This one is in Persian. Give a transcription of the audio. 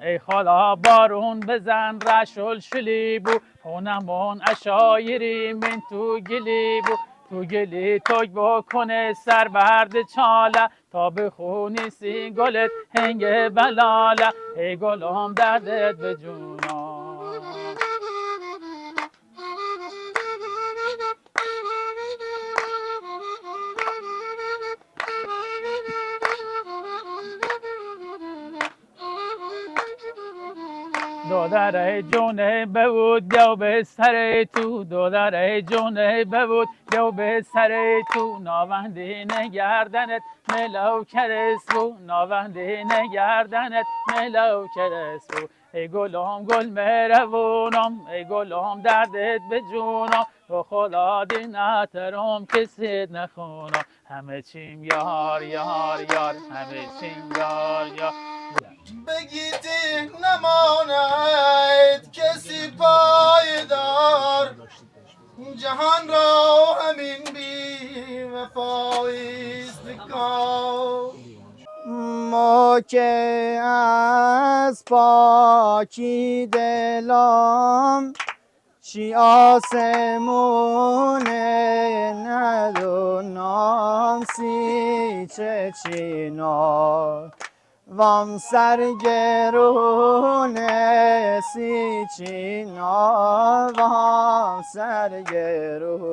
ای خالا بارون بزن رشل شلی بو پونمون اشایری من تو گلی بو تو گلی توی بکنه سر برد چاله تا بخونی سی گلت هنگ بلاله ای گلم دردت به جونم دادر جونه بود دیو به سر تو دادر جونه بود دیو به سر تو ناوندی نگردنت ملو کرس بو ناوندی نگردنت ملو کرس بو ای گلم گل مهربونم ای گلم دردت به جونم تو خدا دینترم کسی نخونم همه چیم یار یار یار همه چیم یار یار بگیتی نماند کسی پایدار جهان را همین بی وفاییست کار ما که از پاکی دلم چی آسمونه ندونم سی چه چینا وام سرگرونه سی چینا وام سرگرونه